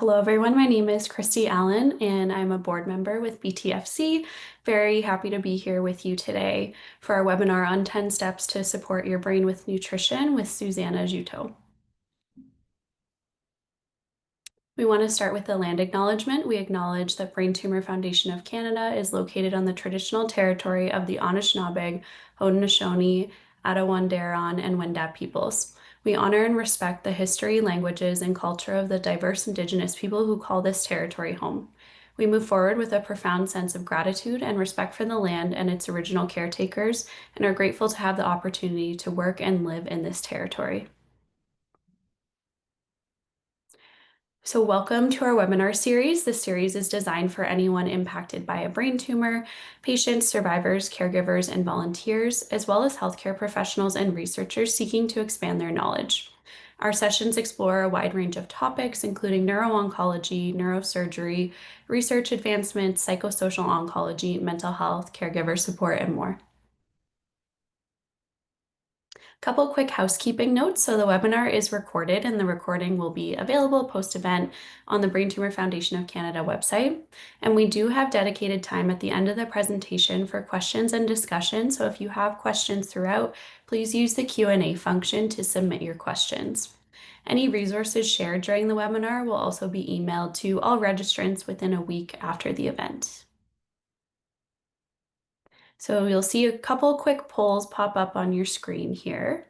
Hello, everyone. My name is Christy Allen, and I'm a board member with BTFC. Very happy to be here with you today for our webinar on 10 steps to support your brain with nutrition with Susannah Juteau. We want to start with the land acknowledgement. We acknowledge that Brain Tumor Foundation of Canada is located on the traditional territory of the Anishinaabe, Haudenosaunee, Attawandaron, and Wendat peoples. We honor and respect the history, languages, and culture of the diverse Indigenous people who call this territory home. We move forward with a profound sense of gratitude and respect for the land and its original caretakers, and are grateful to have the opportunity to work and live in this territory. So welcome to our webinar series. This series is designed for anyone impacted by a brain tumor, patients, survivors, caregivers, and volunteers, as well as healthcare professionals and researchers seeking to expand their knowledge. Our sessions explore a wide range of topics, including neuro-oncology, neurosurgery, research advancements, psychosocial oncology, mental health, caregiver support, and more. Couple quick housekeeping notes. So the webinar is recorded and the recording will be available post-event on the Brain Tumor Foundation of Canada website. And we do have dedicated time at the end of the presentation for questions and discussion. So if you have questions throughout, please use the Q&A function to submit your questions. Any resources shared during the webinar will also be emailed to all registrants within a week after the event. So you'll see a couple quick polls pop up on your screen here.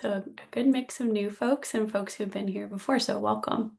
So a good mix of new folks and folks who've been here before, so welcome.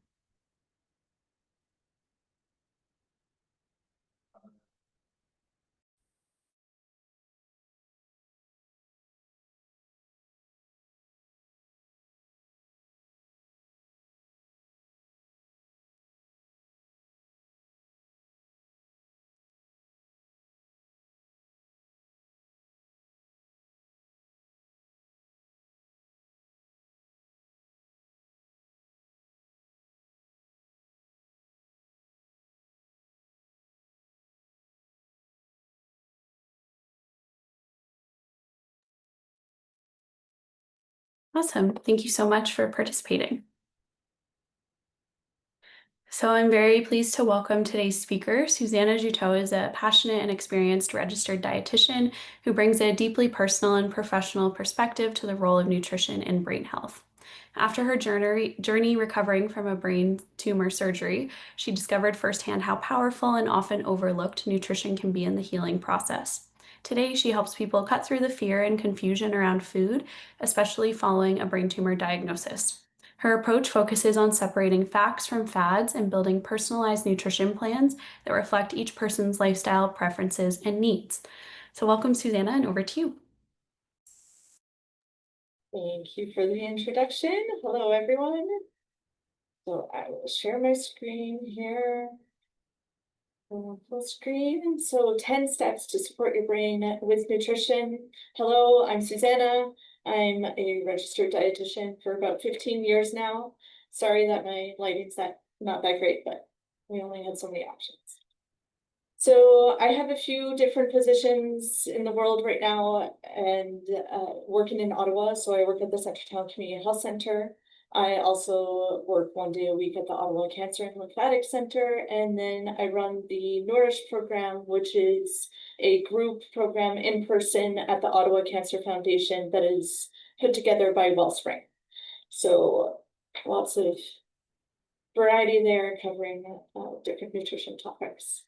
Awesome. Thank you so much for participating. So I'm very pleased to welcome today's speaker. Susannah Juteau is a passionate and experienced registered dietitian who brings a deeply personal and professional perspective to the role of nutrition in brain health. After her journey recovering from a brain tumor surgery, she discovered firsthand how powerful and often overlooked nutrition can be in the healing process. Today, she helps people cut through the fear and confusion around food, especially following a brain tumor diagnosis. Her approach focuses on separating facts from fads and building personalized nutrition plans that reflect each person's lifestyle, preferences, and needs. So welcome, Susannah, and over to you. Thank you for the introduction. Hello, everyone. So I will share my screen here. Full screen. So 10 steps to support your brain with nutrition. Hello, I'm Susannah. I'm a registered dietitian for about 15 years now. Sorry that my lighting's not that great, but we only had so many options. So I have a few different positions in the world right now and working in Ottawa. So I work at the Centretown Community Health Center. I also work 1 day a week at the Ottawa Cancer and Lymphatic Center. And then I run the Nourish program, which is a group program in person at the Ottawa Cancer Foundation that is put together by Wellspring. So lots of variety there, covering different nutrition topics.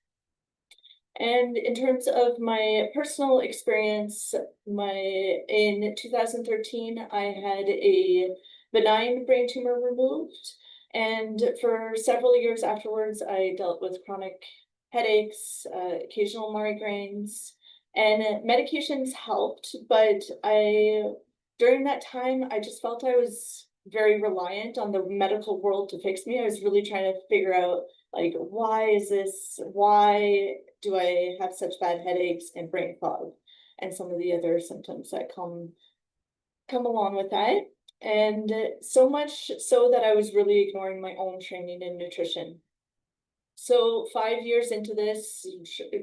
And in terms of my personal experience, in 2013, I had a benign brain tumor removed. And for several years afterwards, I dealt with chronic headaches, occasional migraines, and medications helped. But during that time, I just felt I was very reliant on the medical world to fix me. I was really trying to figure out, like, why is this? Why do I have such bad headaches and brain fog and some of the other symptoms that come along with that? And so much so that I was really ignoring my own training in nutrition. So 5 years into this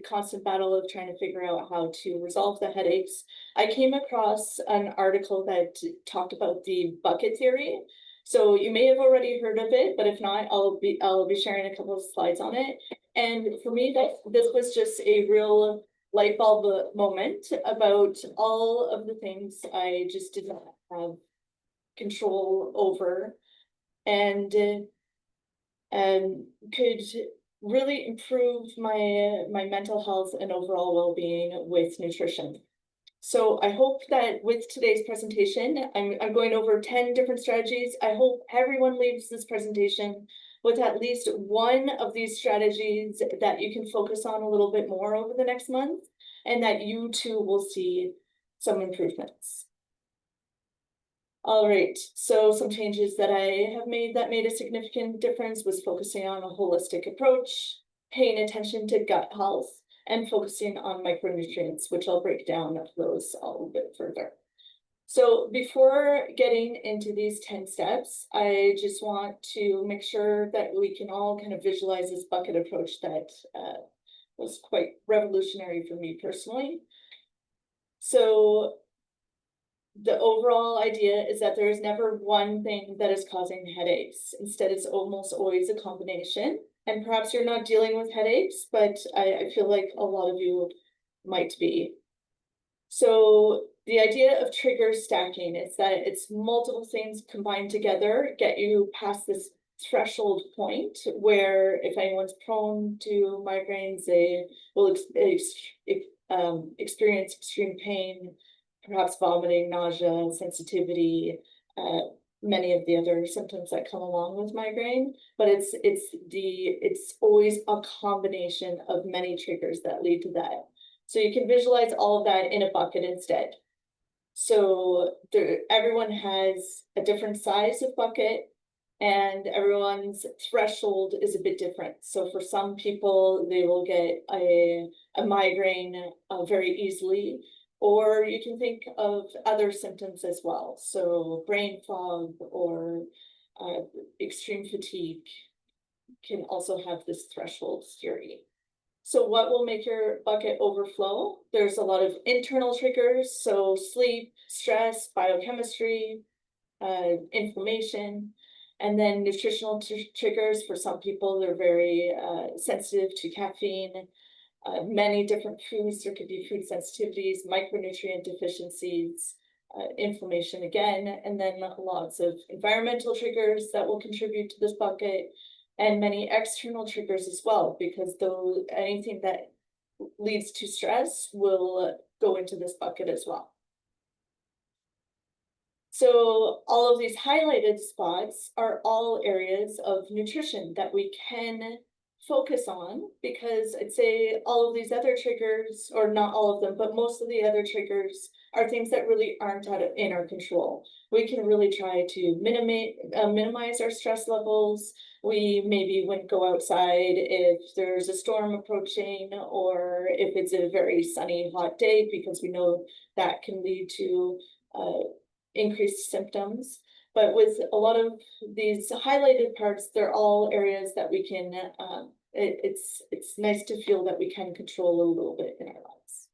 constant battle of trying to figure out how to resolve the headaches, I came across an article that talked about the bucket theory. So you may have already heard of it, but if not, I'll be sharing a couple of slides on it. And for me, this was just a real light bulb moment about all of the things I just did not have control over, and could really improve my mental health and overall well-being with nutrition. So I hope that with today's presentation, I'm going over 10 different strategies. I hope everyone leaves this presentation with at least one of these strategies that you can focus on a little bit more over the next month, and that you too will see some improvements. All right, so some changes that I have made that made a significant difference was focusing on a holistic approach, paying attention to gut health, and focusing on micronutrients, which I'll break down those a little bit further. So before getting into these 10 steps, I just want to make sure that we can all kind of visualize this bucket approach that was quite revolutionary for me personally. So the overall idea is that there is never one thing that is causing headaches. Instead, it's almost always a combination. And perhaps you're not dealing with headaches, but I feel like a lot of you might be. So the idea of trigger stacking is that it's multiple things combined together, get you past this threshold point where if anyone's prone to migraines, they will experience extreme pain, perhaps vomiting, nausea, sensitivity, many of the other symptoms that come along with migraine. But it's always a combination of many triggers that lead to that. So you can visualize all of that in a bucket instead. So everyone has a different size of bucket, and everyone's threshold is a bit different. So for some people, they will get a migraine very easily, or you can think of other symptoms as well. So brain fog or extreme fatigue can also have this threshold theory. So what will make your bucket overflow? There's a lot of internal triggers, so sleep, stress, biochemistry, inflammation, and then nutritional triggers. For some people, they're very sensitive to caffeine, many different foods. There could be food sensitivities, micronutrient deficiencies, inflammation again, and then lots of environmental triggers that will contribute to this bucket, and many external triggers as well, because anything that leads to stress will go into this bucket as well. So all of these highlighted spots are all areas of nutrition that we can focus on, because I'd say all of these other triggers, or not all of them, but most of the other triggers are things that really aren't in our control. We can really try to minimize our stress levels. We maybe wouldn't go outside if there's a storm approaching, or if it's a very sunny, hot day, because we know that can lead to increased symptoms. But with a lot of these highlighted parts, they're all areas that we can, it's nice to feel that we can control a little bit in our lives.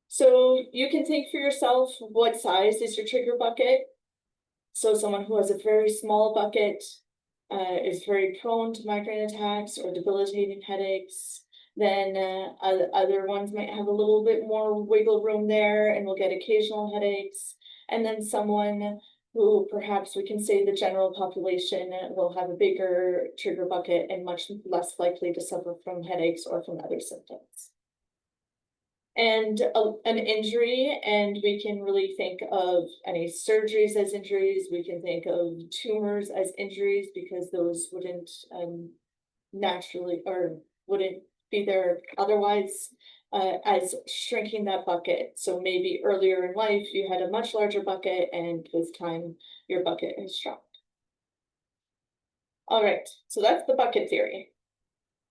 So you can think for yourself, what size is your trigger bucket? So someone who has a very small bucket is very prone to migraine attacks or debilitating headaches. Then other ones might have a little bit more wiggle room there and will get occasional headaches. And then someone who perhaps we can say the general population will have a bigger trigger bucket and much less likely to suffer from headaches or from other symptoms. And an injury, and we can really think of any surgeries as injuries. We can think of tumors as injuries because those wouldn't naturally or wouldn't be there otherwise, as shrinking that bucket. So maybe earlier in life you had a much larger bucket, and with time your bucket has shrunk. All right, so that's the bucket theory.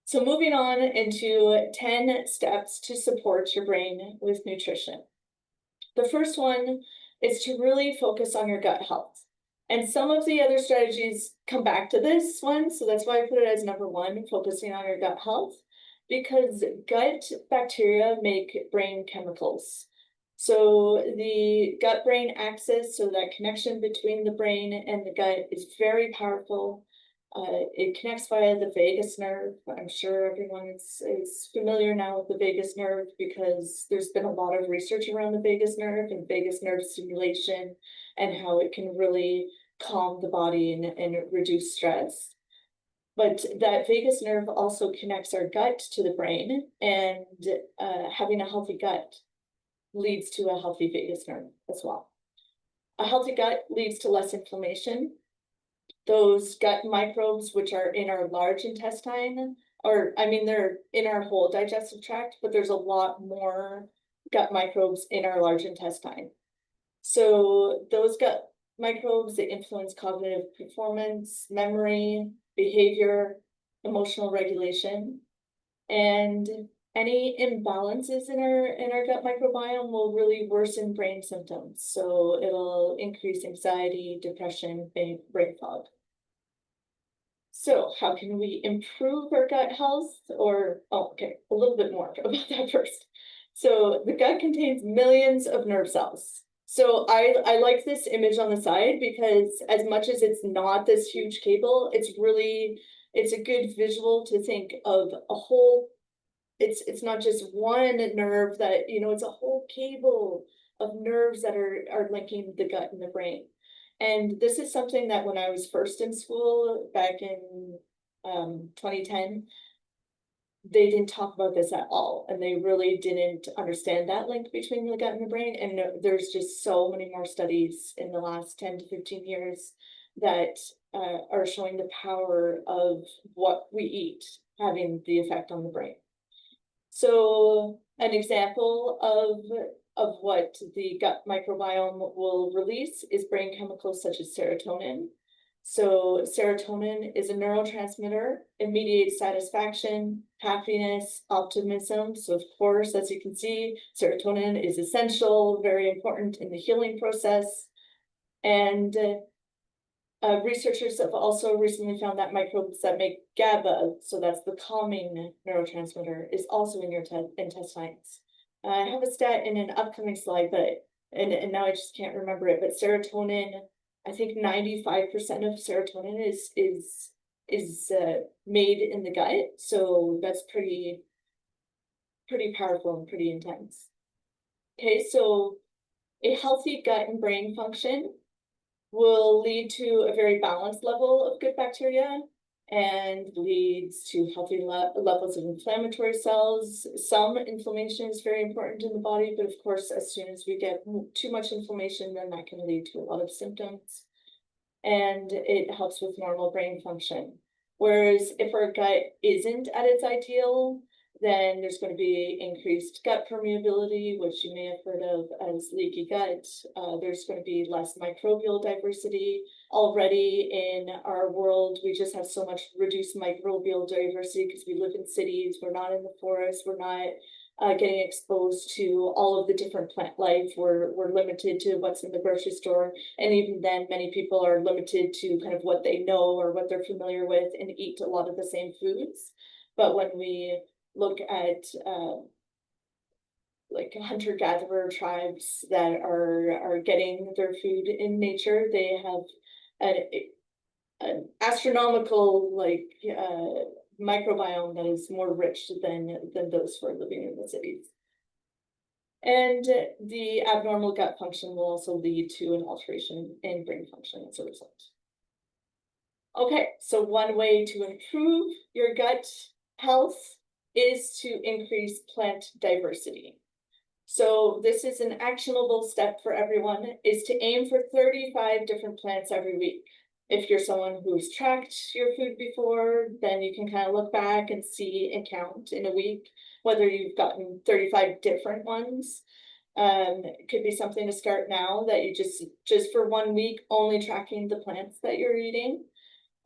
So moving on into 10 steps to support your brain with nutrition. The first one is to really focus on your gut health. And some of the other strategies come back to this one, so that's why I put it as number one, focusing on your gut health, because gut bacteria make brain chemicals. So the gut-brain axis, so that connection between the brain and the gut, is very powerful. It connects via the vagus nerve. I'm sure everyone is familiar now with the vagus nerve because there's been a lot of research around the vagus nerve and vagus nerve stimulation and how it can really calm the body and reduce stress. But that vagus nerve also connects our gut to the brain, and having a healthy gut leads to a healthy vagus nerve as well. A healthy gut leads to less inflammation. Those gut microbes, which are in our large intestine, or I mean, they're in our whole digestive tract, but there's a lot more gut microbes in our large intestine. So those gut microbes, they influence cognitive performance, memory, behavior, emotional regulation, and any imbalances in our gut microbiome will really worsen brain symptoms. So it'll increase anxiety, depression, brain fog. So how can we improve our gut health? Or, oh, okay, a little bit more about that first. So the gut contains millions of nerve cells. So I like this image on the side because as much as it's not this huge cable, it's a good visual to think of a whole, it's not just one nerve that, it's a whole cable of nerves that are linking the gut and the brain. And this is something that when I was first in school back in 2010, they didn't talk about this at all. And they really didn't understand that link between the gut and the brain. And there's just so many more studies in the last 10 to 15 years that are showing the power of what we eat having the effect on the brain. So an example of what the gut microbiome will release is brain chemicals such as serotonin. So serotonin is a neurotransmitter. It mediates satisfaction, happiness, optimism. So of course, as you can see, serotonin is essential, very important in the healing process. And researchers have also recently found that microbes that make GABA, so that's the calming neurotransmitter, is also in your intestines. I have a stat in an upcoming slide, but and now I just can't remember it. But serotonin, I think 95% of serotonin is made in the gut, so that's pretty powerful and pretty intense. Okay, so a healthy gut and brain function will lead to a very balanced level of good bacteria and leads to healthy levels of inflammatory cells. Some inflammation is very important in the body, but of course, as soon as we get too much inflammation, then that can lead to a lot of symptoms. And it helps with normal brain function. Whereas if our gut isn't at its ideal, then there's going to be increased gut permeability, which you may have heard of as leaky gut. There's going to be less microbial diversity. Already in our world, we just have so much reduced microbial diversity because we live in cities, we're not in the forest, we're not getting exposed to all of the different plant life. We're limited to what's in the grocery store. And even then, many people are limited to kind of what they know or what they're familiar with and eat a lot of the same foods. But when we look at like hunter-gatherer tribes that are getting their food in nature, they have an astronomical microbiome that is more rich than those who are living in the cities. And the abnormal gut function will also lead to an alteration in brain function as a result. Okay, so one way to improve your gut health is to increase plant diversity. So this is an actionable step for everyone, is to aim for 35 different plants every week. If you're someone who's tracked your food before, then you can kind of look back and see and count in a week whether you've gotten 35 different ones. It could be something to start now, that you just for 1 week only tracking the plants that you're eating.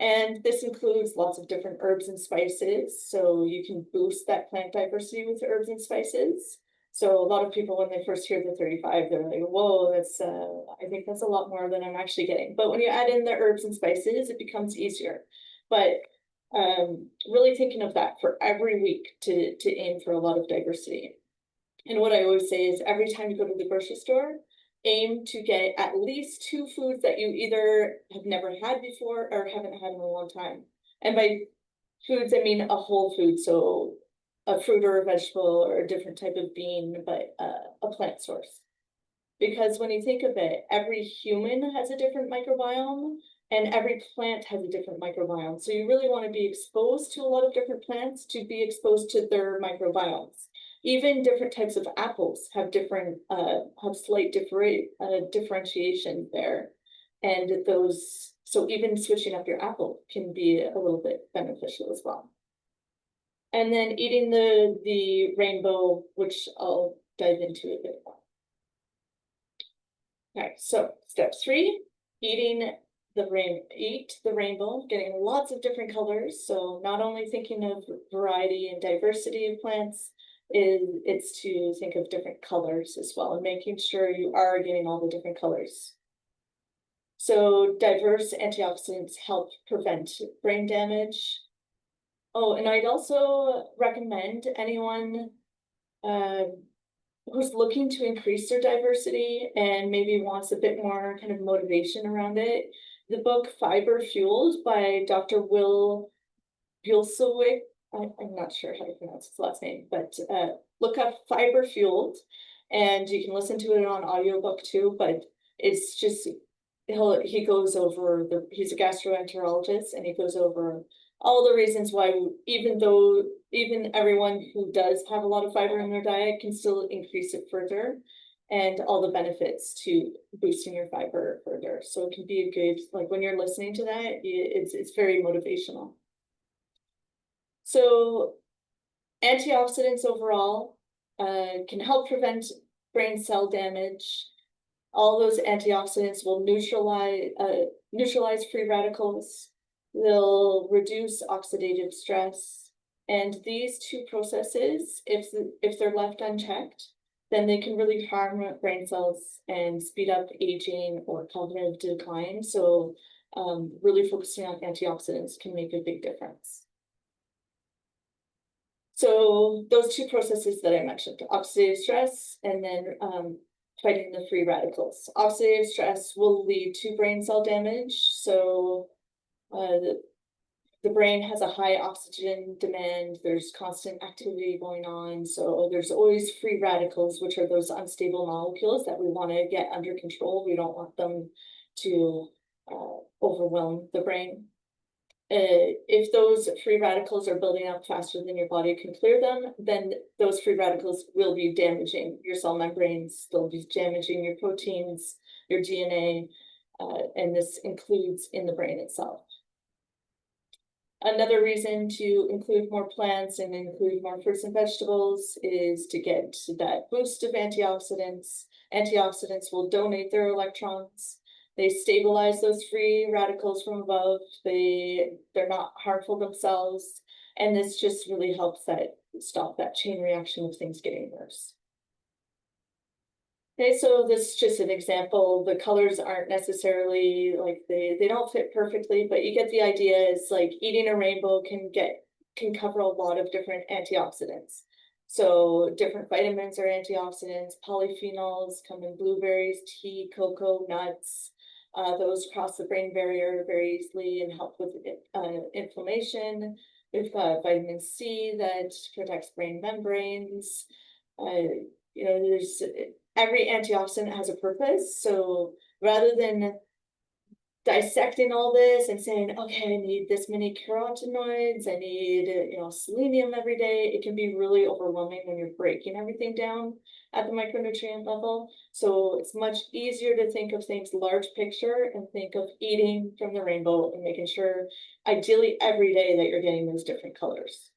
And this includes lots of different herbs and spices, so you can boost that plant diversity with herbs and spices. So a lot of people, when they first hear the 35, they're like, whoa, that's I think that's a lot more than I'm actually getting. But when you add in the herbs and spices, it becomes easier. But really thinking of that for every week to aim for a lot of diversity. And what I always say is, every time you go to the grocery store, aim to get at least 2 foods that you either have never had before or haven't had in a long time. And by foods, I mean a whole food, so a fruit or a vegetable or a different type of bean, but a plant source. Because when you think of it, every human has a different microbiome and every plant has a different microbiome. So you really want to be exposed to a lot of different plants to be exposed to their microbiomes. Even different types of apples have slight differentiation there. And those, so even switching up your apple can be a little bit beneficial as well. And then eating the rainbow, which I'll dive into a bit more. Okay, so step 3, eat the rainbow, getting lots of different colors. So not only thinking of variety and diversity of plants, it's to think of different colors as well, and making sure you are getting all the different colors. So diverse antioxidants help prevent brain damage. Oh, and I'd also recommend anyone who's looking to increase their diversity and maybe wants a bit more kind of motivation around it, the book Fiber Fueled by Dr. Will Bjulsewicz. I'm not sure how to pronounce his last name, but look up Fiber Fueled, and you can listen to it on audiobook too, but it's just, he goes over he's a gastroenterologist, and he goes over all the reasons why, even everyone who does have a lot of fiber in their diet can still increase it further, and all the benefits to boosting your fiber further. So it can be a good, like when you're listening to that, it's very motivational. So antioxidants overall can help prevent brain cell damage. All those antioxidants will neutralize free radicals. They'll reduce oxidative stress. And these 2 processes, if they're left unchecked, then they can really harm brain cells and speed up aging or cognitive decline. So really focusing on antioxidants can make a big difference. So those 2 processes that I mentioned, oxidative stress and then fighting the free radicals. Oxidative stress will lead to brain cell damage. So the brain has a high oxygen demand. There's constant activity going on. So there's always free radicals, which are those unstable molecules that we want to get under control. We don't want them to overwhelm the brain. If those free radicals are building up faster than your body can clear them, then those free radicals will be damaging your cell membranes, they'll be damaging your proteins, your DNA, and this includes in the brain itself. Another reason to include more plants and include more fruits and vegetables is to get that boost of antioxidants. Antioxidants will donate their electrons. They stabilize those free radicals from above. They're not harmful themselves. And this just really helps stop that chain reaction of things getting worse. Okay, so this is just an example. The colors aren't necessarily like they don't fit perfectly, but you get the idea. Is like eating a rainbow can cover a lot of different antioxidants. So different vitamins are antioxidants. Polyphenols come in blueberries, tea, cocoa, nuts. Those cross the brain barrier very easily and help with inflammation. We've got vitamin C that protects brain membranes. there's every antioxidant has a purpose. So rather than dissecting all this and saying, okay, I need this many carotenoids, I need, selenium every day, it can be really overwhelming when you're breaking everything down at the micronutrient level. So it's much easier to think of things large picture and think of eating from the rainbow and making sure, ideally every day, that you're getting those different colors.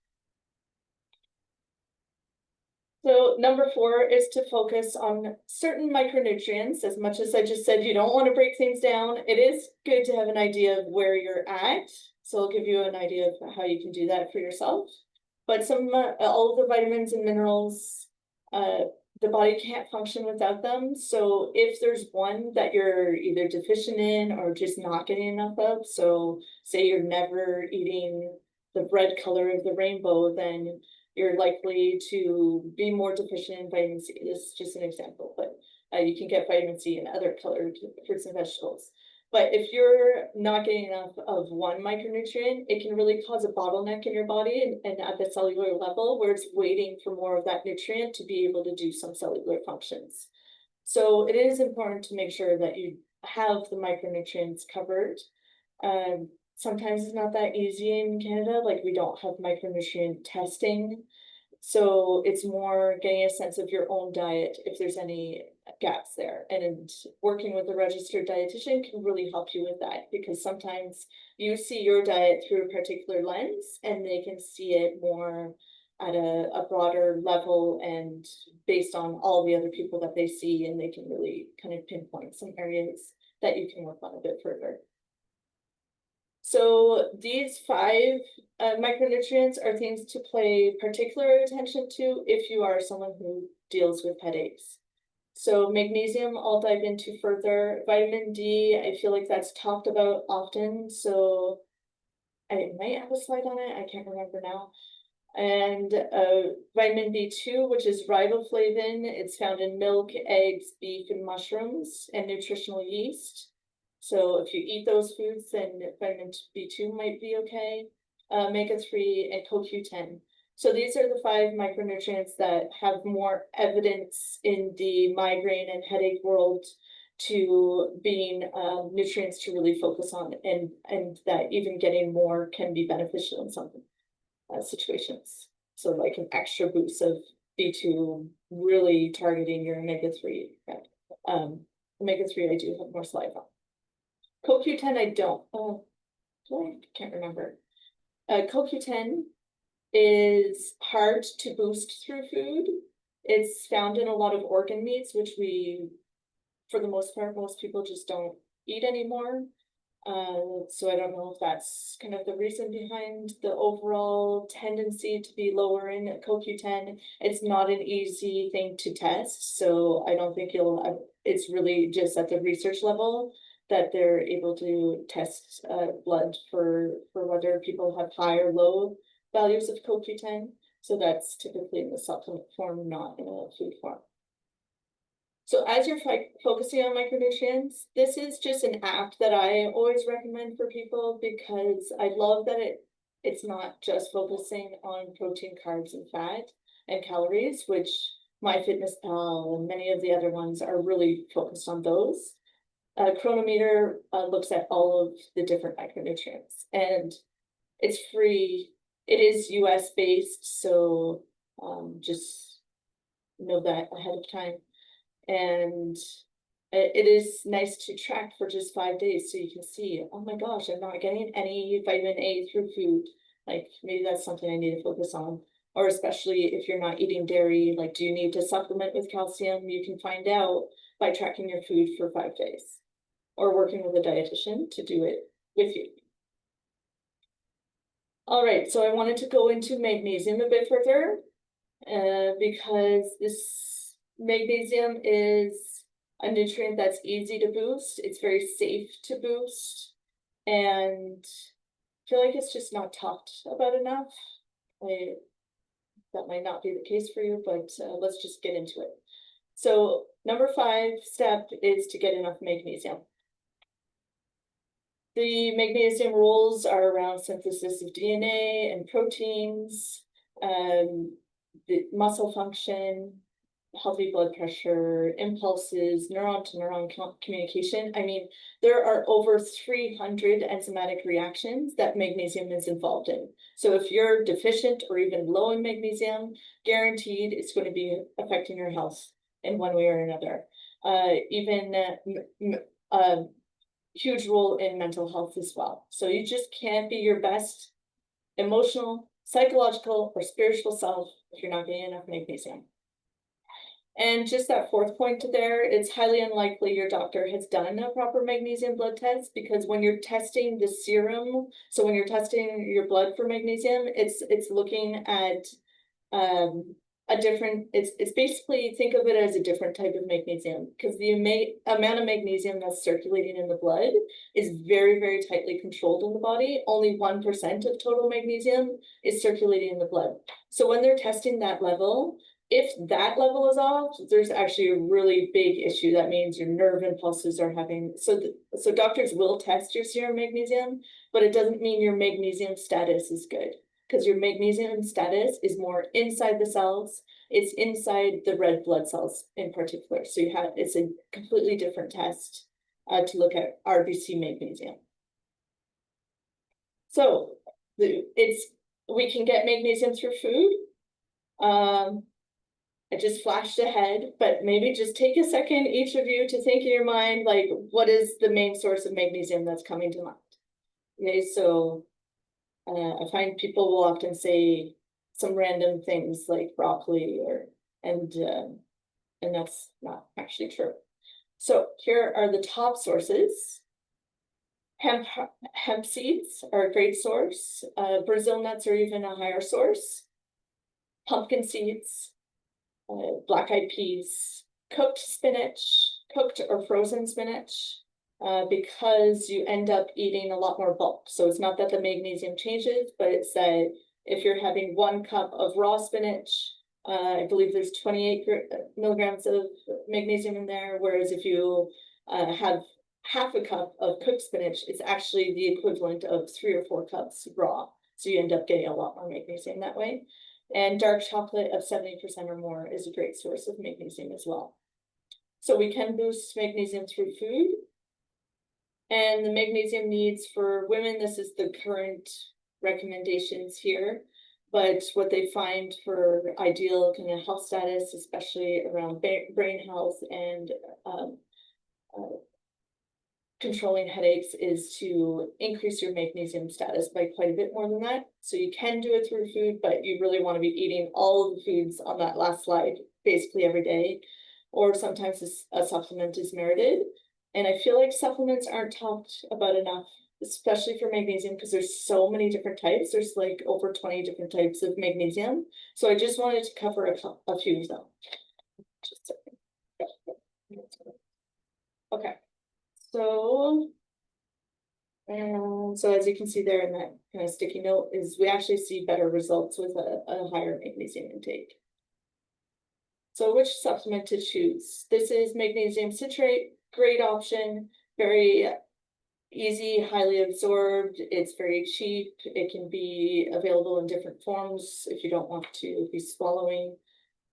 So number 4 is to focus on certain micronutrients. As much as I just said, you don't want to break things down, it is good to have an idea of where you're at. So I'll give you an idea of how you can do that for yourself. But all of the vitamins and minerals, the body can't function without them. So if there's one that you're either deficient in or just not getting enough of, so say you're never eating the red color of the rainbow, then you're likely to be more deficient in vitamin C. This is just an example, but you can get vitamin C in other colored fruits and vegetables. But if you're not getting enough of one micronutrient, it can really cause a bottleneck in your body and at the cellular level, where it's waiting for more of that nutrient to be able to do some cellular functions. So it is important to make sure that you have the micronutrients covered. Sometimes it's not that easy in Canada, like we don't have micronutrient testing. So it's more getting a sense of your own diet if there's any gaps there. And working with a registered dietitian can really help you with that, because sometimes you see your diet through a particular lens and they can see it more at a broader level and based on all the other people that they see, and they can really kind of pinpoint some areas that you can work on a bit further. So these 5 micronutrients are things to pay particular attention to if you are someone who deals with headaches. So magnesium, I'll dive into further. Vitamin D, I feel like that's talked about often. So I might have a slide on it, I can't remember now. And vitamin B2, which is riboflavin. It's found in milk, eggs, beef, and mushrooms, and nutritional yeast. So if you eat those foods, then vitamin B2 might be okay. Omega-3 and CoQ10. So these are the 5 micronutrients that have more evidence in the migraine and headache world to being nutrients to really focus on, and that even getting more can be beneficial in some situations. So like an extra boost of B2, really targeting your omega-3. Omega-3 I do have more saliva on. CoQ10 I don't. I can't remember. CoQ10 is hard to boost through food. It's found in a lot of organ meats, which we, for the most part, most people just don't eat anymore. So I don't know if that's kind of the reason behind the overall tendency to be lower in CoQ10. It's not an easy thing to test, so I don't think it's really just at the research level that they're able to test blood for whether people have high or low values of CoQ10. So that's typically in the supplement form, not in a food form. So as you're focusing on micronutrients, this is just an app that I always recommend for people, because I love that it's not just focusing on protein, carbs, and fat and calories, which MyFitnessPal and many of the other ones are really focused on those. Chronometer looks at all of the different micronutrients, and it's free. It is US based, so just know that ahead of time. And it is nice to track for just 5 days, so you can see, oh my gosh, I'm not getting any vitamin A through food. Like maybe that's something I need to focus on. Or especially if you're not eating dairy, like do you need to supplement with calcium? You can find out by tracking your food for 5 days, or working with a dietitian to do it with you. All right, so I wanted to go into magnesium a bit further, because this magnesium is a nutrient that's easy to boost. It's very safe to boost, and I feel like it's just not talked about enough. That might not be the case for you, but let's just get into it. So number 5 step is to get enough magnesium. The magnesium rules are around synthesis of DNA and proteins, the muscle function, healthy blood pressure, impulses, neuron to neuron communication. I mean, there are over 300 enzymatic reactions that magnesium is involved in. So if you're deficient or even low in magnesium, guaranteed it's going to be affecting your health in one way or another. Even huge role in mental health as well. So you just can't be your best emotional, psychological, or spiritual self if you're not getting enough magnesium. And just that fourth point there, it's highly unlikely your doctor has done a proper magnesium blood test, because when you're testing the serum, so when you're testing your blood for magnesium, it's looking at a different, it's basically, think of it as a different type of magnesium, because the amount of magnesium that's circulating in the blood is very, very tightly controlled in the body. Only 1% of total magnesium is circulating in the blood. So when they're testing that level, if that level is off, there's actually a really big issue. That means your nerve impulses are having, so doctors will test your serum magnesium, but it doesn't mean your magnesium status is good, because your magnesium status is more inside the cells. It's inside the red blood cells in particular. So it's a completely different test to look at RBC magnesium. So we can get magnesium through food. I just flashed ahead, but maybe just take a second, each of you, to think in your mind, like, what is the main source of magnesium that's coming to mind? Okay, so I find people will often say some random things like broccoli and that's not actually true. So here are the top sources. Hemp seeds are a great source. Brazil nuts are even a higher source. Pumpkin seeds, black-eyed peas, cooked spinach, cooked or frozen spinach, because you end up eating a lot more bulk. So it's not that the magnesium changes, but it's that if you're having 1 cup of raw spinach, I believe there's 28 milligrams of magnesium in there, whereas if you have half a cup of cooked spinach, it's actually the equivalent of 3 or 4 cups raw. So you end up getting a lot more magnesium that way. And dark chocolate of 70% or more is a great source of magnesium as well. So we can boost magnesium through food. And the magnesium needs for women, this is the current recommendations here, but what they find for ideal kind of health status, especially around brain health and controlling headaches, is to increase your magnesium status by quite a bit more than that. So you can do it through food, but you really want to be eating all of the foods on that last slide basically every day, or sometimes a supplement is merited. And I feel like supplements aren't talked about enough, especially for magnesium, because there's so many different types. There's like over 20 different types of magnesium. So I just wanted to cover a few of them. Just a second. Okay. So as you can see there in that kind of sticky note, is we actually see better results with a higher magnesium intake. So which supplement to choose? This is magnesium citrate, great option, very easy, highly absorbed. It's very cheap. It can be available in different forms if you don't want to be swallowing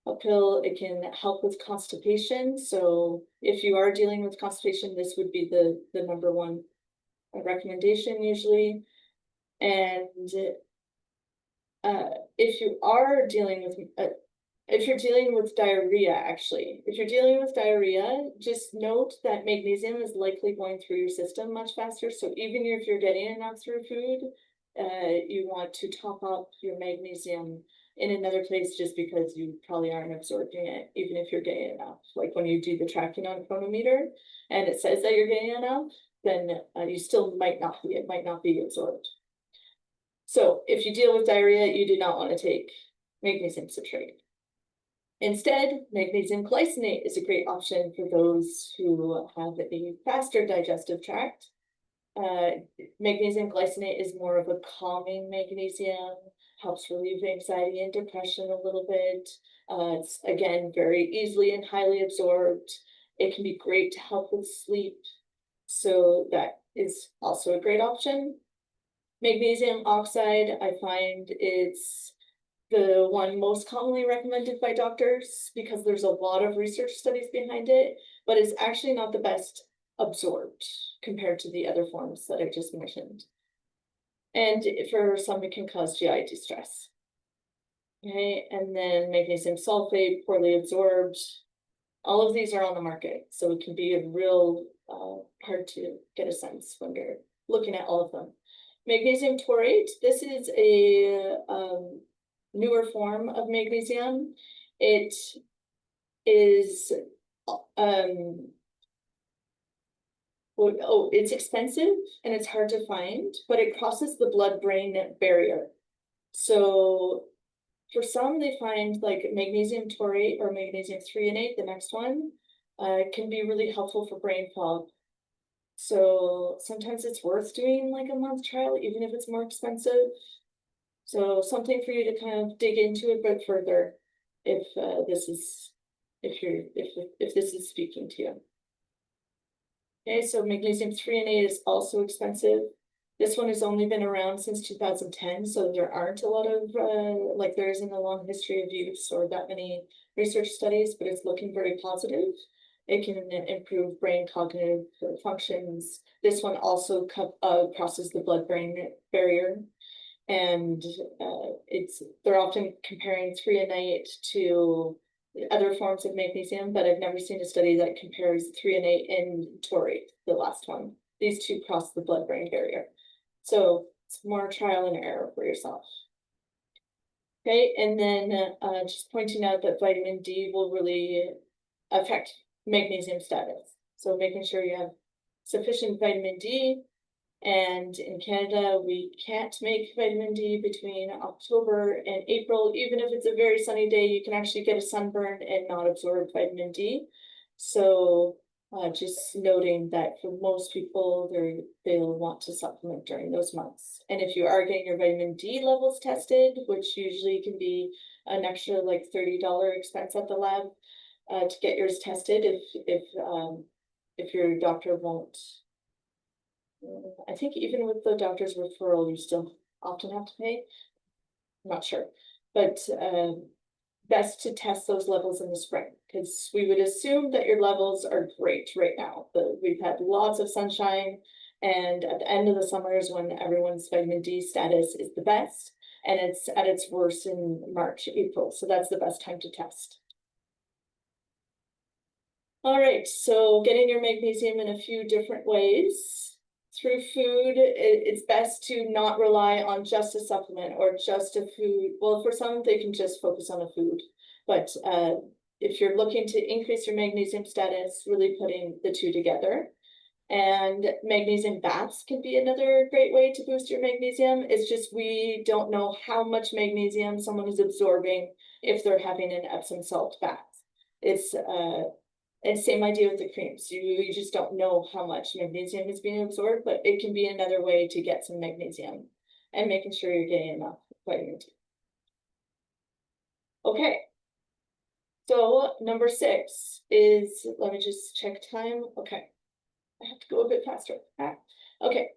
a pill. It can help with constipation. So if you are dealing with constipation, this would be the number one recommendation usually. And if you are dealing with if you're dealing with diarrhea, actually, if you're dealing with diarrhea, just note that magnesium is likely going through your system much faster. So even if you're getting enough through food, you want to top up your magnesium in another place, just because you probably aren't absorbing it, even if you're getting enough. Like when you do the tracking on chronometer and it says that you're getting enough, then you still might not be, it might not be absorbed. So if you deal with diarrhea, you do not want to take magnesium citrate. Instead, magnesium glycinate is a great option for those who have a faster digestive tract. Magnesium glycinate is more of a calming magnesium, helps relieve anxiety and depression a little bit. It's, again, very easily and highly absorbed. It can be great to help with sleep. So that is also a great option. Magnesium oxide, I find it's the one most commonly recommended by doctors because there's a lot of research studies behind it, but is actually not the best absorbed compared to the other forms that I just mentioned. And for some, it can cause GI distress. Okay, and then magnesium sulfate, poorly absorbed. All of these are on the market, so it can be a real hard to get a sense when you're looking at all of them. Magnesium taurate, this is a newer form of magnesium. It is it's expensive and it's hard to find, but it crosses the blood-brain barrier. So for some, they find like magnesium taurate or magnesium threonate, the next one, can be really helpful for brain fog. So sometimes it's worth doing like a month trial, even if it's more expensive. So something for you to kind of dig into a bit further if this is speaking to you. Okay, so magnesium threonate is also expensive. This one has only been around since 2010, so there aren't a lot of, like there isn't a long history of use or that many research studies, but it's looking very positive. It can improve brain cognitive functions. This one also crosses the blood-brain barrier. And they're often comparing threonate to other forms of magnesium, but I've never seen a study that compares threonate and taurate, the last one. These two cross the blood-brain barrier. So it's more trial and error for yourself. Okay, and then just pointing out that vitamin D will really affect magnesium status. So making sure you have sufficient vitamin D. And in Canada, we can't make vitamin D between October and April. Even if it's a very sunny day, you can actually get a sunburn and not absorb vitamin D. So just noting that for most people, they'll want to supplement during those months. And if you are getting your vitamin D levels tested, which usually can be an extra like $30 expense at the lab to get yours tested, if your doctor won't. I think even with the doctor's referral, you still often have to pay. I'm not sure, but best to test those levels in the spring because we would assume that your levels are great right now. We've had lots of sunshine, and at the end of the summer is when everyone's vitamin D status is the best, and it's at its worst in March, April. So that's the best time to test. All right, so getting your magnesium in a few different ways. Through food, it's best to not rely on just a supplement or just a food. Well, for some, they can just focus on a food. But if you're looking to increase your magnesium status, really putting the two together. And magnesium baths can be another great way to boost your magnesium. It's just we don't know how much magnesium someone is absorbing if they're having an Epsom salt bath. And same idea with the creams. You just don't know how much magnesium is being absorbed, but it can be another way to get some magnesium and making sure you're getting enough vitamin D. Okay. So number 6 is, let me just check time. Okay. I have to go a bit faster. Okay.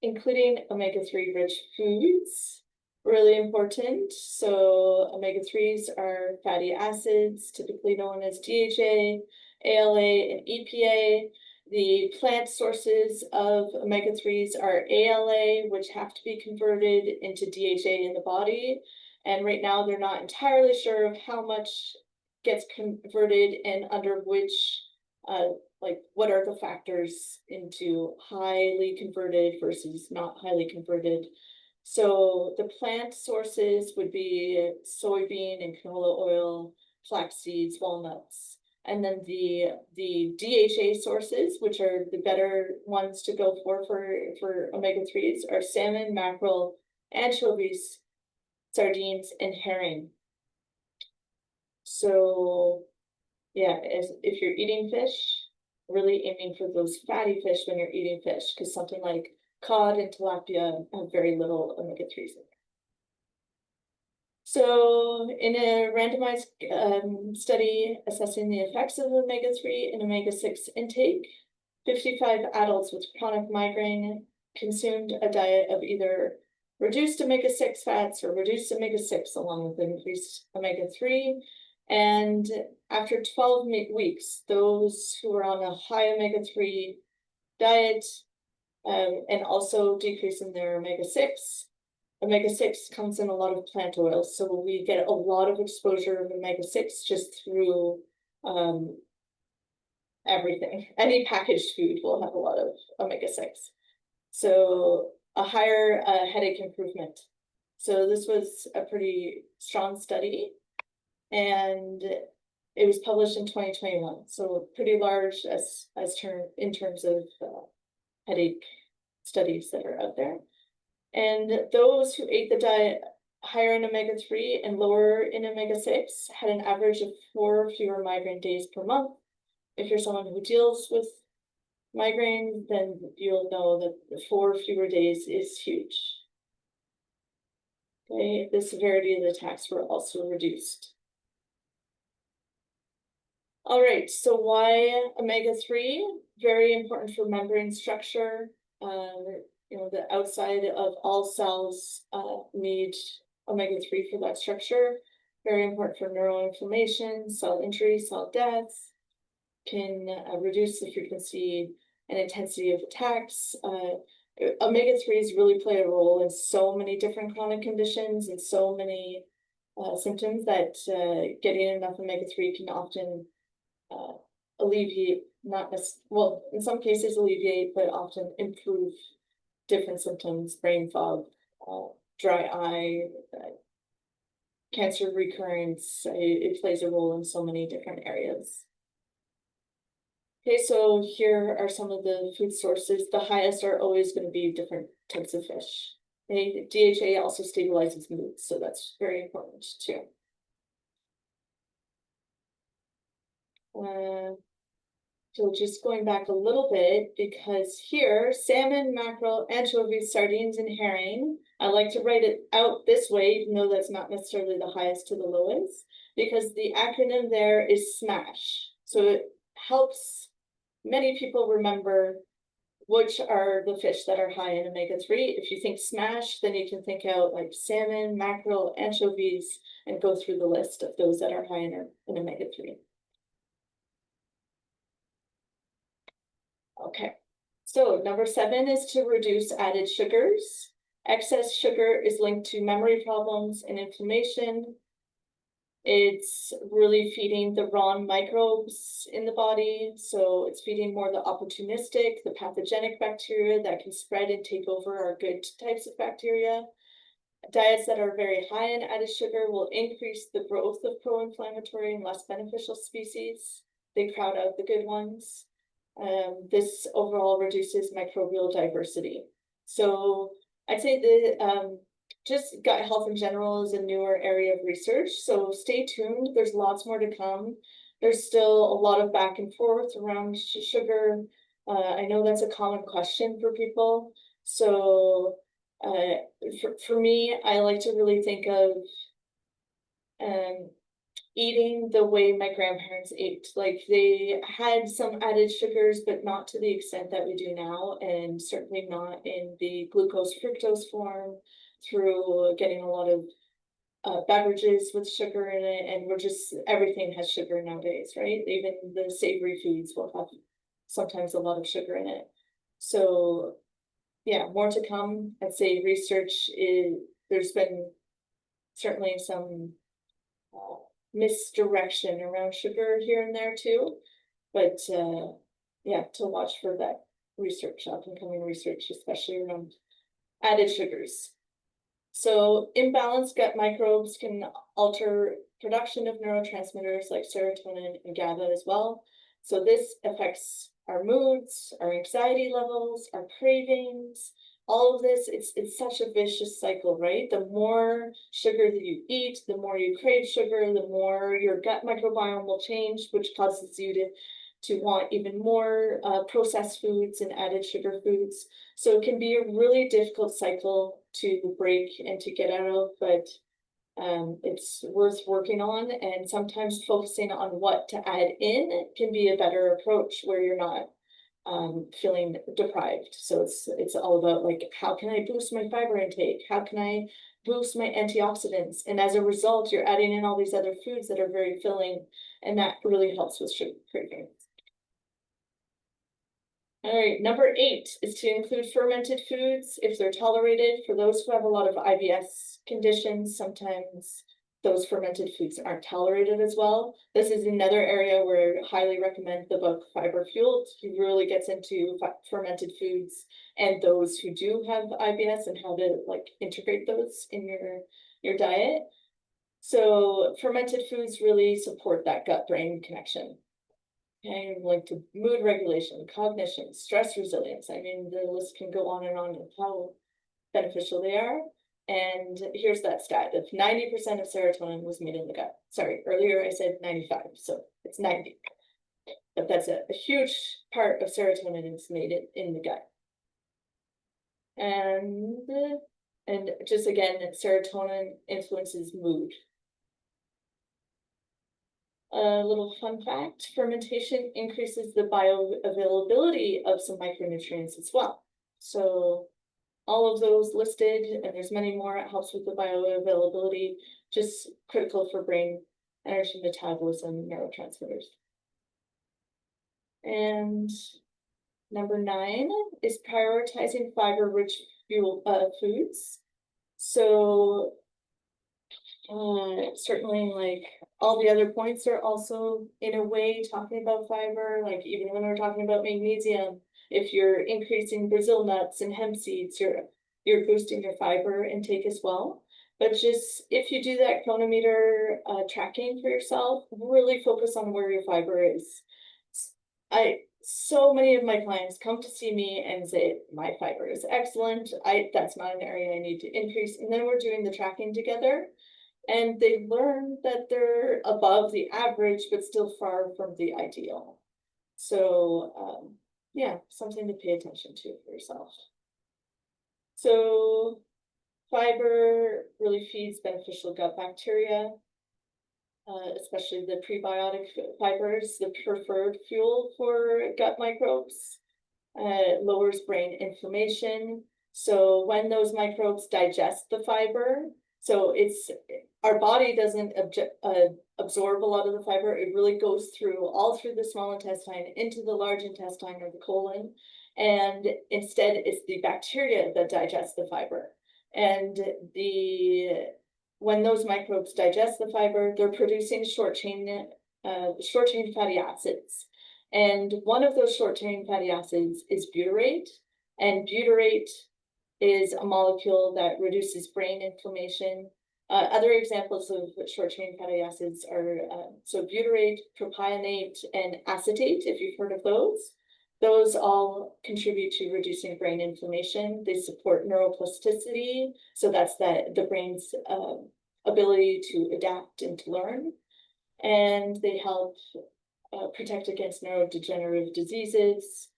Including omega-3 rich foods. Really important. So omega-3s are fatty acids, typically known as DHA, ALA, and EPA. The plant sources of omega-3s are ALA, which have to be converted into DHA in the body. And right now, they're not entirely sure of how much gets converted and under which, like what are the factors into highly converted versus not highly converted. So the plant sources would be soybean and canola oil, flax seeds, walnuts. And then the DHA sources, which are the better ones to go for omega-3s, are salmon, mackerel, anchovies, sardines, and herring. So yeah, if you're eating fish, really aiming for those fatty fish when you're eating fish, because something like cod and tilapia have very little omega-3s in there. So in a randomized study assessing the effects of omega-3 and omega-6 intake, 55 adults with chronic migraine consumed a diet of either reduced omega-6 fats or reduced omega-6 along with increased omega-3. And after 12 weeks, those who are on a high omega-3 diet and also decrease in their omega-6. Omega-6 comes in a lot of plant oils, so we get a lot of exposure of omega-6 just through everything. Any packaged food will have a lot of omega-6. So a higher headache improvement. So this was a pretty strong study, and it was published in 2021. So pretty large in terms of headache studies that are out there. And those who ate the diet higher in omega-3 and lower in omega-6 had an average of 4 fewer migraine days per month. If you're someone who deals with migraine, then you'll know that 4 fewer days is huge. Okay, the severity of the attacks were also reduced. All right, so why omega-3? Very important for membrane structure. The outside of all cells need omega-3 for that structure. Very important for neuroinflammation, cell injury, cell deaths. Can reduce the frequency and intensity of attacks. Omega-3s really play a role in so many different chronic conditions and so many symptoms that getting enough omega-3 can often alleviate, in some cases alleviate, but often improve different symptoms, brain fog, dry eye, cancer recurrence. It plays a role in so many different areas. Okay, so here are some of the food sources. The highest are always going to be different types of fish. Okay, DHA also stabilizes mood, so that's very important too. So just going back a little bit, because here, salmon, mackerel, anchovies, sardines, and herring, I like to write it out this way, even though that's not necessarily the highest to the lowest, because the acronym there is SMASH. So it helps many people remember which are the fish that are high in omega-3. If you think SMASH, then you can think out like salmon, mackerel, anchovies, and go through the list of those that are high in omega-3. Okay, so number 7 is to reduce added sugars. Excess sugar is linked to memory problems and inflammation. It's really feeding the wrong microbes in the body. So it's feeding more the opportunistic, the pathogenic bacteria that can spread and take over our good types of bacteria. Diets that are very high in added sugar will increase the growth of pro-inflammatory and less beneficial species. They crowd out the good ones. This overall reduces microbial diversity. So I'd say the just gut health in general is a newer area of research. So stay tuned. There's lots more to come. There's still a lot of back and forth around sugar. I know that's a common question for people. So for me, I like to really think of eating the way my grandparents ate. Like they had some added sugars, but not to the extent that we do now, and certainly not in the glucose fructose form through getting a lot of beverages with sugar in it. And everything has sugar nowadays, right? Even the savory foods will have sometimes a lot of sugar in it. So yeah, more to come. I'd say there's been certainly some misdirection around sugar here and there too, but yeah, to watch for that research, up and coming research, especially around added sugars. So imbalanced gut microbes can alter production of neurotransmitters like serotonin and GABA as well. So this affects our moods, our anxiety levels, our cravings, all of this. It's such a vicious cycle, right? The more sugar that you eat, the more you crave sugar, the more your gut microbiome will change, which causes you to want even more processed foods and added sugar foods. So it can be a really difficult cycle to break and to get out of, but it's worth working on. And sometimes focusing on what to add in can be a better approach, where you're not feeling deprived. So it's all about like, how can I boost my fiber intake? How can I boost my antioxidants? And as a result, you're adding in all these other foods that are very filling, and that really helps with sugar cravings. All right, number 8 is to include fermented foods if they're tolerated. For those who have a lot of IBS conditions, sometimes those fermented foods aren't tolerated as well. This is another area where I highly recommend the book Fiber Fueled. He really gets into fermented foods and those who do have IBS and how to like integrate those in your diet. So fermented foods really support that gut-brain connection. Okay, like to mood regulation, cognition, stress resilience. I mean, the list can go on and on of how beneficial they are. And here's that stat of 90% of serotonin was made in the gut. Sorry, earlier I said 95, so it's 90. But that's a huge part of serotonin is made in the gut. And just again, serotonin influences mood. A little fun fact, fermentation increases the bioavailability of some micronutrients as well. So all of those listed, and there's many more, it helps with the bioavailability, just critical for brain energy metabolism, neurotransmitters. And number 9 is prioritizing fiber-rich foods. So certainly like all the other points are also in a way talking about fiber, like even when we're talking about magnesium, if you're increasing Brazil nuts and hemp seeds, you're boosting your fiber intake as well. But just if you do that chronometer tracking for yourself, really focus on where your fiber is. So many of my clients come to see me and say, my fiber is excellent. That's not an area I need to increase. And then we're doing the tracking together. And they learn that they're above the average, but still far from the ideal. So yeah, something to pay attention to for yourself. So fiber really feeds beneficial gut bacteria, especially the prebiotic fibers, the preferred fuel for gut microbes. Lowers brain inflammation. So when those microbes digest the fiber, so our body doesn't absorb a lot of the fiber. It really goes all through the small intestine into the large intestine or the colon. And instead it's the bacteria that digest the fiber. And when those microbes digest the fiber, they're producing short chain fatty acids. And one of those short chain fatty acids is butyrate. And butyrate is a molecule that reduces brain inflammation. Other examples of short chain fatty acids are so butyrate, propionate, and acetate, if you've heard of those. Those all contribute to reducing brain inflammation. They support neuroplasticity, so that's the brain's ability to adapt and to learn. And they help protect against neurodegenerative diseases.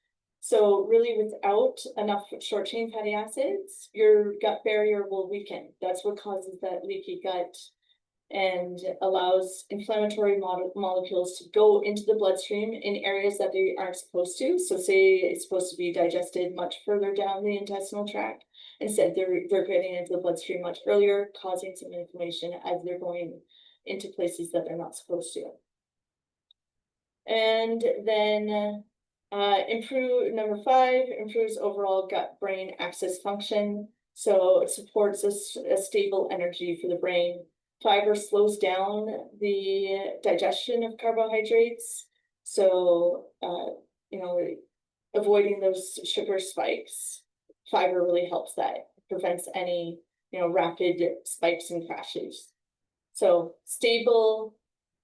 So really without enough short chain fatty acids, your gut barrier will weaken. That's what causes that leaky gut and allows inflammatory molecules to go into the bloodstream in areas that they aren't supposed to. So say it's supposed to be digested much further down the intestinal tract. Instead, they're getting into the bloodstream much earlier, causing some inflammation as they're going into places that they're not supposed to. And then number 5, improves overall gut-brain axis function. So it supports a stable energy for the brain. Fiber slows down the digestion of carbohydrates. So, avoiding those sugar spikes, fiber really helps that. Prevents any, rapid spikes and crashes. So stable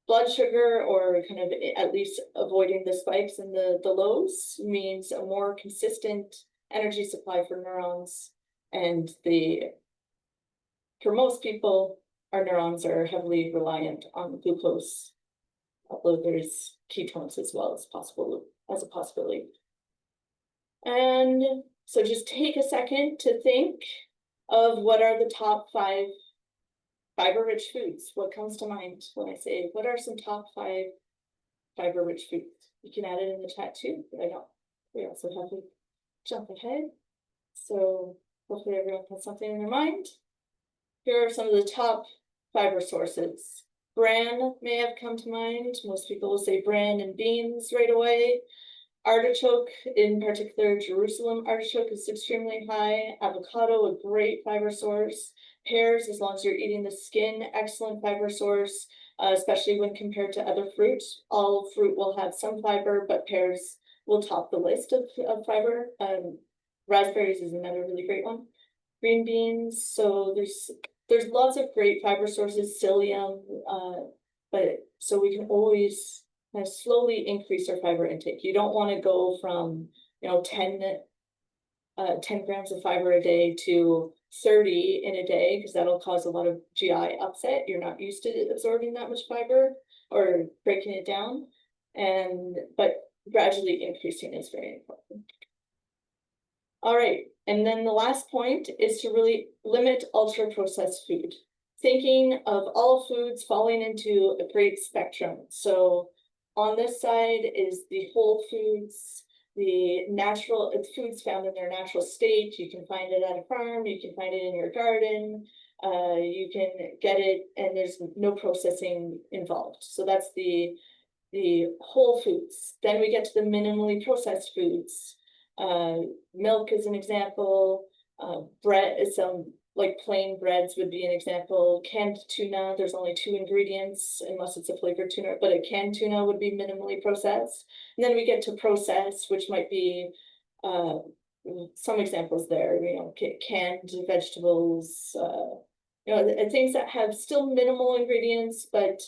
blood sugar, or kind of at least avoiding the spikes and the lows, means a more consistent energy supply for neurons. And for most people, our neurons are heavily reliant on glucose, although there's ketones as well as a possibility. And so just take a second to think of what are the top 5 fiber-rich foods. What comes to mind when I say, what are some top 5 fiber-rich foods? You can add it in the chat too, but I don't we also have a jump ahead. So hopefully everyone has something in their mind. Here are some of the top fiber sources. Bran may have come to mind. Most people will say bran and beans right away. Artichoke, in particular, Jerusalem artichoke is extremely high. Avocado, a great fiber source. Pears, as long as you're eating the skin, excellent fiber source, especially when compared to other fruit. All fruit will have some fiber, but pears will top the list of fiber. Raspberries is another really great one. Green beans, so there's lots of great fiber sources, psyllium, but so we can always kind of slowly increase our fiber intake. You don't want to go from 10 grams of fiber a day to 30 in a day, because that'll cause a lot of GI upset. You're not used to absorbing that much fiber or breaking it down, but gradually increasing is very important. All right, and then the last point is to really limit ultra processed food. Thinking of all foods falling into a great spectrum. So on this side is the whole foods, the natural foods found in their natural state. You can find it at a farm, you can find it in your garden, you can get it and there's no processing involved. So that's the whole foods. Then we get to the minimally processed foods. Milk is an example, bread is some like plain breads would be an example. Canned tuna, there's only 2 ingredients unless it's a flavored tuna, but a canned tuna would be minimally processed. And then we get to processed, which might be some examples there, canned vegetables, things that have still minimal ingredients, but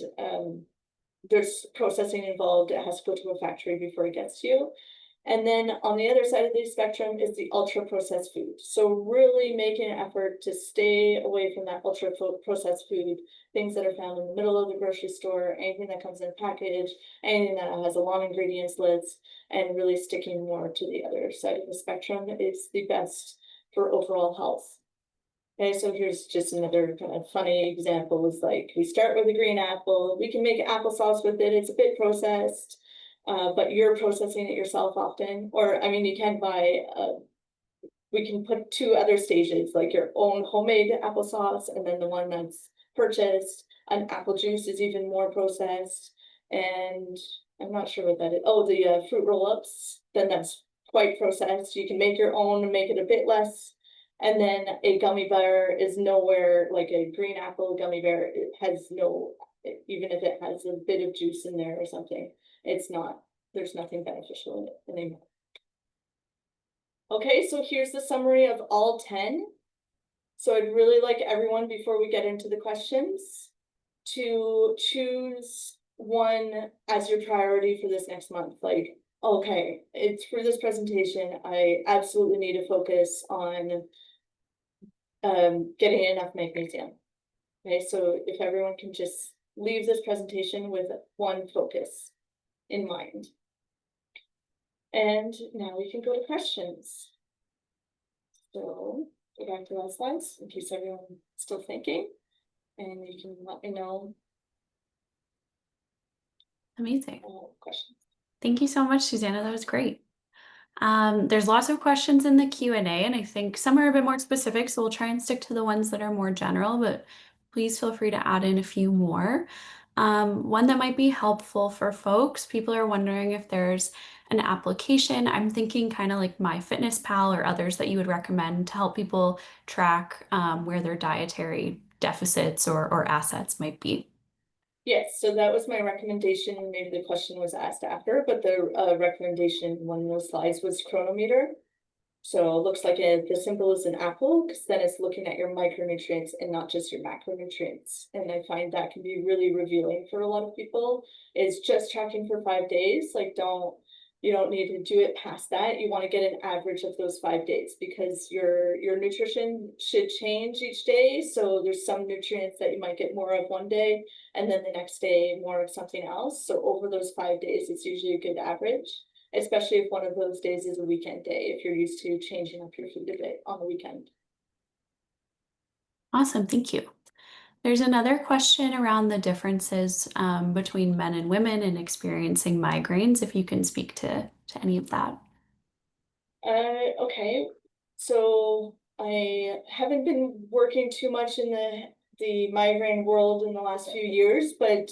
there's processing involved. It has to go to a factory before it gets to you. And then on the other side of the spectrum is the ultra processed food. So really making an effort to stay away from that ultra processed food, things that are found in the middle of the grocery store, anything that comes in a package, anything that has a long ingredients list, and really sticking more to the other side of the spectrum is the best for overall health. Okay, so here's just another kind of funny example is like, we start with a green apple, we can make applesauce with it, it's a bit processed, but you're processing it yourself often, or I mean, you can buy, we can put 2 other stages, like your own homemade applesauce, and then the one that's purchased. An apple juice is even more processed, and I'm not sure what that is. Oh, the fruit roll-ups, then that's quite processed. You can make your own and make it a bit less. And then a gummy bear is nowhere like a green apple gummy bear. It has no, even if it has a bit of juice in there or something, it's not, there's nothing beneficial in it anymore. Okay, so here's the summary of all 10. So I'd really like everyone, before we get into the questions, to choose one as your priority for this next month. Like, okay, it's for this presentation, I absolutely need to focus on getting enough magnesium. Okay, so if everyone can just leave this presentation with one focus in mind. And now we can go to questions. So go back to those slides in case everyone's still thinking, and you can let me know. Amazing. Questions. Thank you so much, Susannah. That was great. There's lots of questions in the Q&A, and I think some are a bit more specific, so we'll try and stick to the ones that are more general, but please feel free to add in a few more. One that might be helpful for folks, people are wondering if there's an application. I'm thinking kind of like MyFitnessPal or others that you would recommend to help people track where their dietary deficits or assets might be. Yes, so that was my recommendation. Maybe the question was asked after, but the recommendation in one of those slides was Chronometer. So it looks like the symbol is an apple, because then it's looking at your micronutrients and not just your macronutrients. And I find that can be really revealing for a lot of people. Is just tracking for 5 days. Like, you don't need to do it past that. You want to get an average of those 5 days, because your nutrition should change each day. So there's some nutrients that you might get more of one day, and then the next day more of something else. So over those 5 days, it's usually a good average, especially if one of those days is a weekend day, if you're used to changing up your food a bit on the weekend. Awesome, thank you. There's another question around the differences between men and women in experiencing migraines, if you can speak to any of that. Okay, so I haven't been working too much in the migraine world in the last few years, but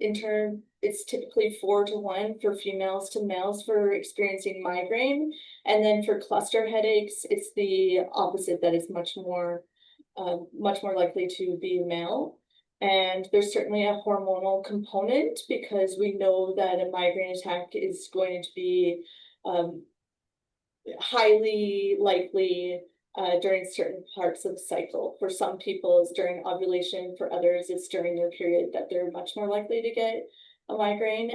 in turn, it's typically 4 to 1 for females to males for experiencing migraine. And then for cluster headaches, it's the opposite, that is much more likely to be male. And there's certainly a hormonal component because we know that a migraine attack is going to be highly likely during certain parts of the cycle. For some people, it's during ovulation. For others, it's during their period that they're much more likely to get a migraine.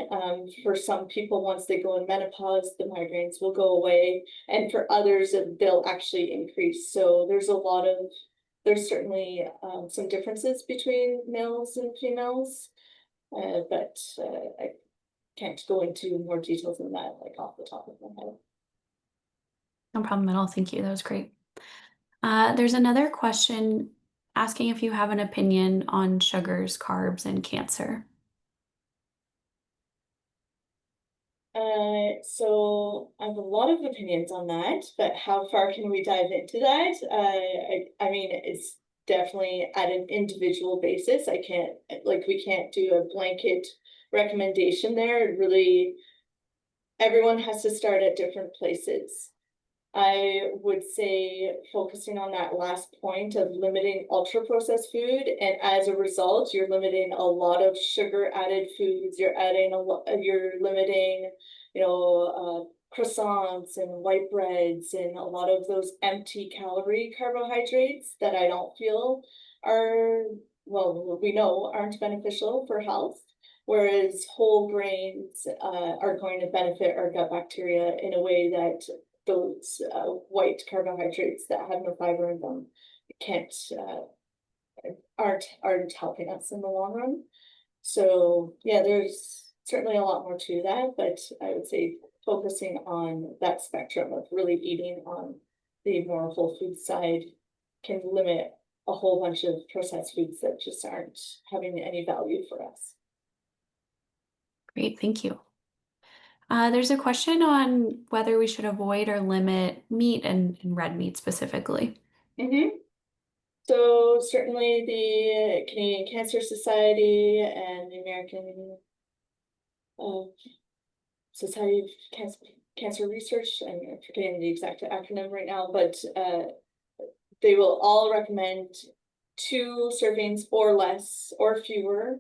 For some people, once they go in menopause, the migraines will go away. And for others, they'll actually increase. So there's certainly some differences between males and females, but I can't go into more details than that, like off the top of my head. No problem at all. Thank you. That was great. There's another question asking if you have an opinion on sugars, carbs, and cancer. So I have a lot of opinions on that, but how far can we dive into that? I mean, it's definitely at an individual basis. We can't do a blanket recommendation there. Really, everyone has to start at different places. I would say focusing on that last point of limiting ultra processed food, and as a result, you're limiting a lot of sugar added foods. You're limiting, croissants and white breads and a lot of those empty calorie carbohydrates that I don't feel are, well, we know aren't beneficial for health. Whereas whole grains are going to benefit our gut bacteria in a way that those white carbohydrates that have no fiber in them can't aren't helping us in the long run. So yeah, there's certainly a lot more to that, but I would say focusing on that spectrum of really eating on the more whole food side can limit a whole bunch of processed foods that just aren't having any value for us. Great. Thank you. There's a question on whether we should avoid or limit meat and red meat specifically. Mm-hmm. So certainly the Canadian Cancer Society and the American Society of Cancer Research, I'm forgetting the exact acronym right now, but they will all recommend 2 servings or less or fewer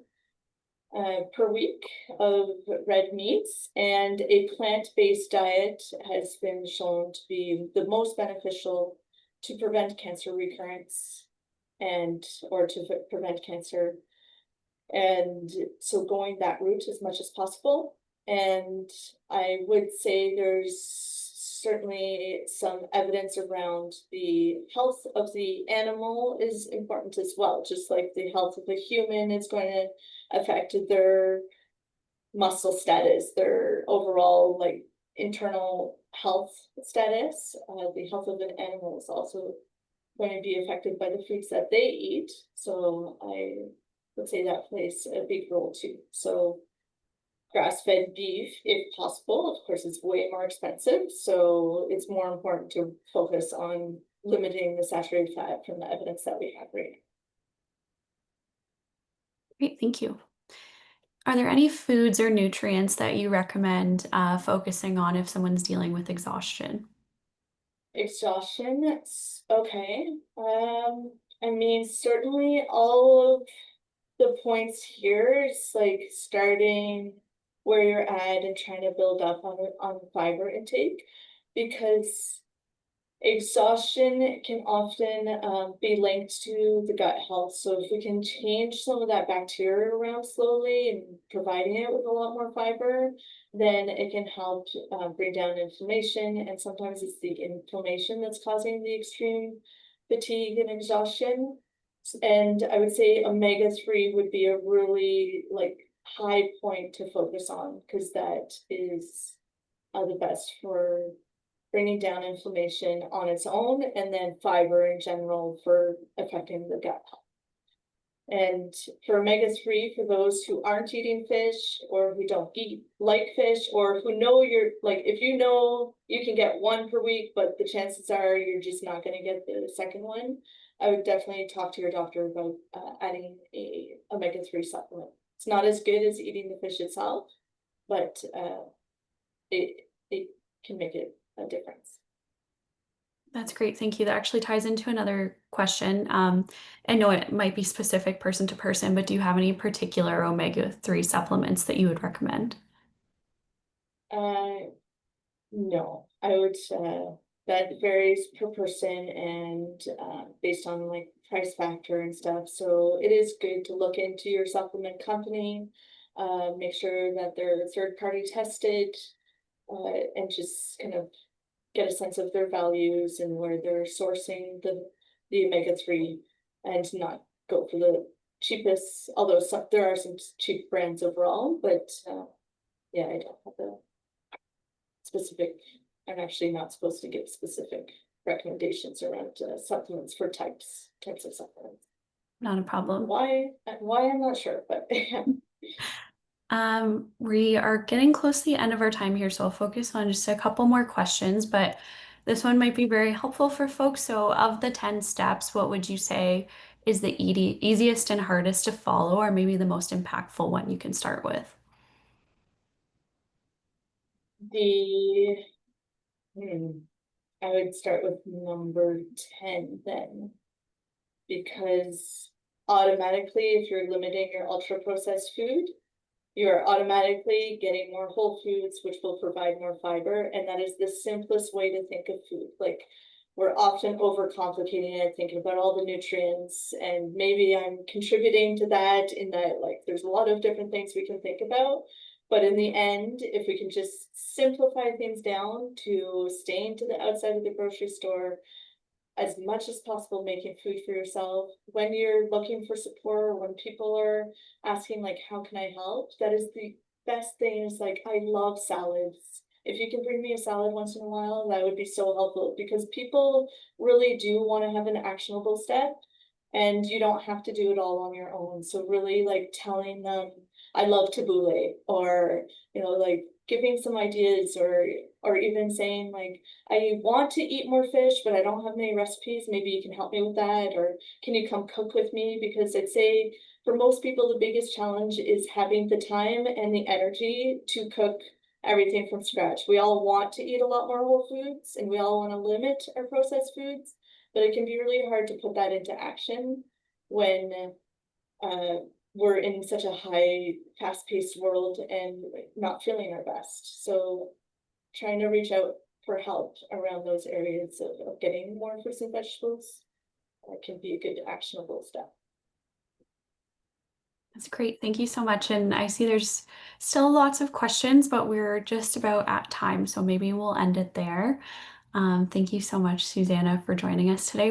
per week of red meats, and a plant-based diet has been shown to be the most beneficial to prevent cancer recurrence or to prevent cancer. And so going that route as much as possible. And I would say there's certainly some evidence around the health of the animal is important as well. Just like the health of the human is going to affect their muscle status, their overall internal health status. The health of an animal is also going to be affected by the foods that they eat. So I would say that plays a big role too. So grass-fed beef, if possible. Of course, it's way more expensive, so it's more important to focus on limiting the saturated fat from the evidence that we have right now. Great. Thank you. Are there any foods or nutrients that you recommend focusing on if someone's dealing with exhaustion? Exhaustion, okay. I mean, certainly all of the points here is like starting where you're at and trying to build up on fiber intake, because exhaustion can often be linked to the gut health. So if we can change some of that bacteria around slowly and providing it with a lot more fiber, then it can help bring down inflammation. And sometimes it's the inflammation that's causing the extreme fatigue and exhaustion. And I would say omega-3 would be a really high point to focus on, because that is the best for bringing down inflammation on its own, and then fiber in general for affecting the gut health. And for omega-3, for those who aren't eating fish or who don't eat like fish, or who know you're like, if you know you can get one per week, but the chances are you're just not going to get the second one, I would definitely talk to your doctor about adding a omega-3 supplement. It's not as good as eating the fish itself, but it can make it a difference. That's great. Thank you. That actually ties into another question. I know it might be specific person to person, but do you have any particular omega-3 supplements that you would recommend? Uh, no, I would, that varies per person and based on like price factor and stuff. So it is good to look into your supplement company, make sure that they're third party tested, and just kind of get a sense of their values and where they're sourcing the omega-3, and not go for the cheapest, although there are some cheap brands overall, but yeah, I don't have a specific, I'm actually not supposed to give specific recommendations around supplements for types of supplements. Not a problem. Why I'm not sure, but We are getting close to the end of our time here, so I'll focus on just a couple more questions, but this one might be very helpful for folks. So, of the 10 steps, what would you say is the easiest and hardest to follow, or maybe the most impactful one you can start with? the I would start with number 10 then, because automatically, if you're limiting your ultra processed food, you're automatically getting more whole foods, which will provide more fiber. And that is the simplest way to think of food. Like, we're often overcomplicating it, thinking about all the nutrients, and maybe I'm contributing to that in that, like, there's a lot of different things we can think about. But in the end, if we can just simplify things down to staying to the outside of the grocery store, as much as possible, making food for yourself when you're looking for support, or when people are asking like, how can I help, that is the best thing. Is like, I love salads. If you can bring me a salad once in a while, that would be so helpful, because people really do want to have an actionable step, and you don't have to do it all on your own. So really, like, telling them I love tabbouleh, or like giving some ideas, or even saying like, I want to eat more fish, but I don't have many recipes. Maybe you can help me with that, or can you come cook with me? Because I'd say for most people, the biggest challenge is having the time and the energy to cook everything from scratch. We all want to eat a lot more whole foods, and we all want to limit our processed foods, but it can be really hard to put that into action when uh, we're in such a high, fast-paced world and not feeling our best. So trying to reach out for help around those areas of getting more fruits and vegetables can be a good actionable step. That's great. Thank you so much. And I see there's still lots of questions, but we're just about at time, so maybe we'll end it there. Thank you so much, Susannah, for joining us today.